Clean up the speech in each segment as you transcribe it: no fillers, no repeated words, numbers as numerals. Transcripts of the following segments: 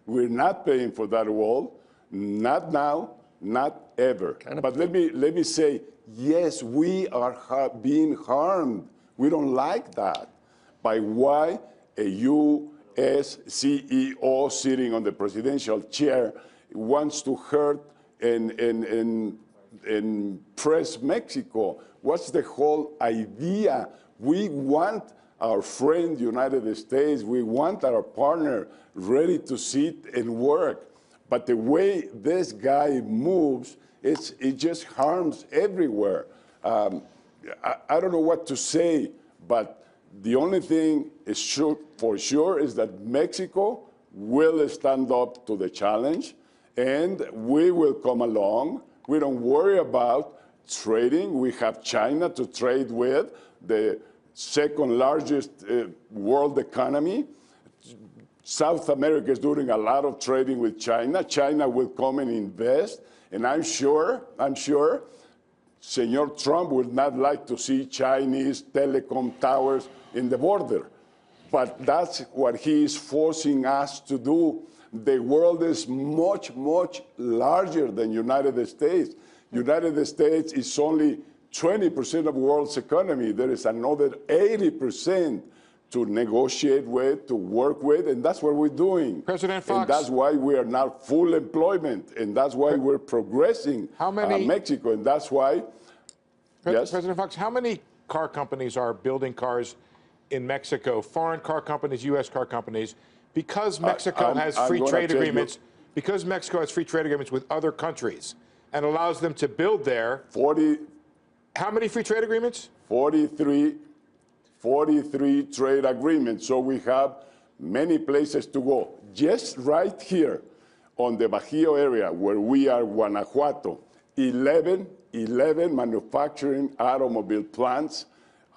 We're not paying for that wall, not now, not ever. But let me say, yes, we are being harmed. We don't like that. By why a U.S. CEO sitting on the presidential chair wants to hurt and press Mexico. What's the whole idea? We want our friend United States, we want our partner ready to sit and work. But the way this guy moves, it just harms everywhere. I don't know what to say, but the only thing is for sure is that Mexico will stand up to the challenge, and we will come along. We don't worry about trading. We have China to trade with, the second largest world economy. South America is doing a lot of trading with China. China will come and invest, and I'm sure Senor Trump would not like to see Chinese telecom towers in the border. But that's what he is forcing us to do. The world is much, much larger than United States. United States is only 20% of the world's economy. There is another 80% to negotiate with, to work with, and that's what we're doing. President Fox. And that's why we are now full employment, and that's why we're progressing Mexico, and that's why, yes? President Fox, how many car companies are building cars in Mexico, foreign car companies, U.S. car companies, because Mexico has free trade agreements, because Mexico has free trade agreements with other countries and allows them to build there? How many free trade agreements? 43 trade agreements. So we have many places to go. Just right here on the Bajío area where we are, Guanajuato, 11 manufacturing automobile plants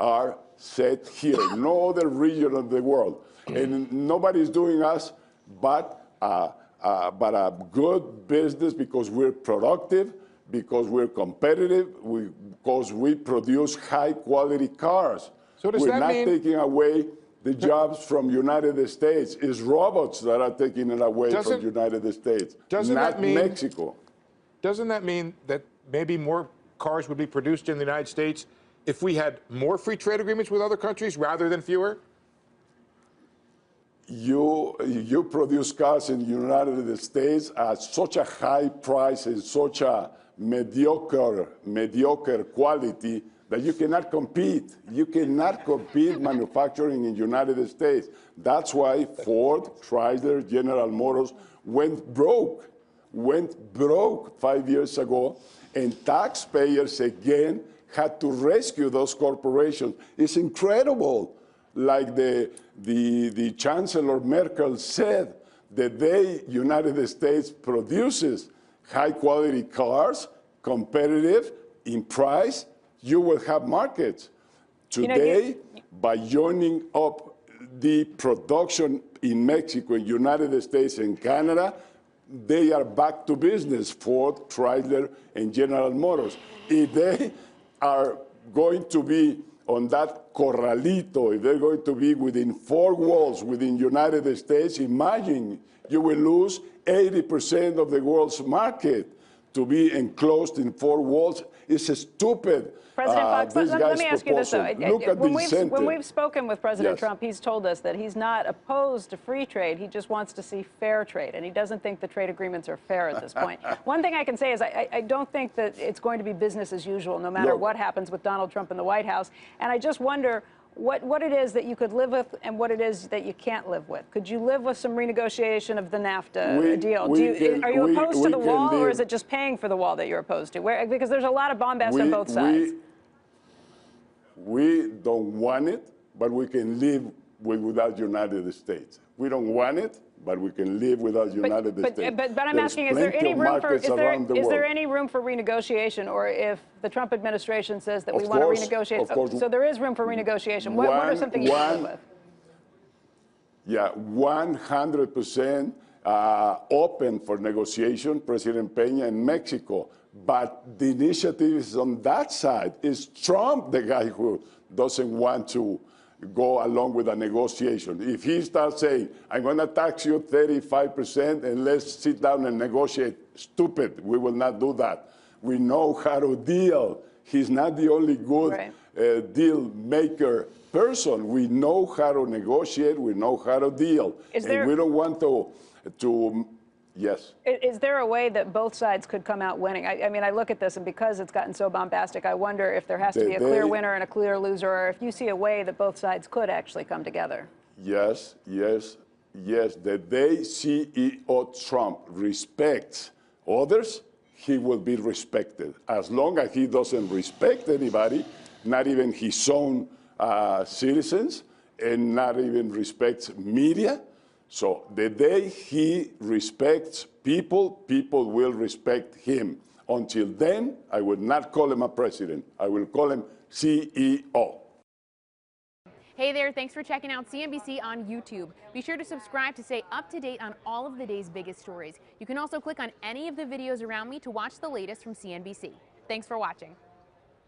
are set here. No other region of the world. And nobody's doing us but a good business because we're productive, because we're competitive, because we produce high-quality cars. So does we're that not mean taking away the jobs from United States. It's robots that are taking it away from United States, not Mexico. Doesn't that mean that maybe more cars would be produced in the United States if we had more free trade agreements with other countries rather than fewer? You produce cars in the United States at such a high price and such a mediocre quality that you cannot compete. You cannot compete manufacturing in the United States. That's why Ford, Chrysler, General Motors went broke 5 years ago, and taxpayers again had to rescue those corporations. It's incredible. Like the Chancellor Merkel said, the day United States produces high-quality cars, competitive in price, you will have markets. Today, by joining up the production in Mexico, in United States, and Canada, they are back to business, Ford, Chrysler, and General Motors. If they are going to be on that corralito, if they're going to be within four walls within United States, imagine you will lose 80% of the world's market. To be enclosed in four walls is stupid. President Fox, let me ask you this, though. Look at when we've spoken with President Trump, he's told us that he's not opposed to free trade. He just wants to see fair trade, and he doesn't think the trade agreements are fair at this point. One thing I can say is I don't think that it's going to be business as usual, no matter what happens with Donald Trump in the White House. And I just wonder what it is that you could live with and what it is that you can't live with. Could you live with some renegotiation of the NAFTA deal? Are you opposed to the wall, or is it just paying for the wall that you're opposed to? Because there's a lot of bombast on both sides. We don't want it, but we can live without United States. We don't want it, but we can live without United States. But I'm asking, is there any room for renegotiation, or if the Trump administration says that we want to renegotiate, so there is room for renegotiation. What are something you can live with? Yeah, 100% open for negotiation, President Peña in Mexico. But the initiative is on that side. Is Trump the guy who doesn't want to go along with a negotiation. If he starts saying, I'm going to tax you 35% and let's sit down and negotiate, stupid, we will not do that. We know how to deal. He's not the only good deal maker person. We know how to negotiate, we know how to deal. And we don't want to yes. Is there a way that both sides could come out winning? I mean, I look at this, and because it's gotten so bombastic, I wonder if there has to be a clear winner and a clear loser, or if you see a way that both sides could actually come together. Yes, yes, yes. The day CEO Trump respects others, he will be respected. As long as he doesn't respect anybody, not even his own citizens, and not even respects media. So the day he respects people, people will respect him. Until then, I would not call him a president. I will call him CEO. Hey there, thanks for checking out CNBC on YouTube. Be sure to subscribe to stay up to date on all of the day's biggest stories. You can also click on any of the videos around me to watch the latest from CNBC. Thanks for watching.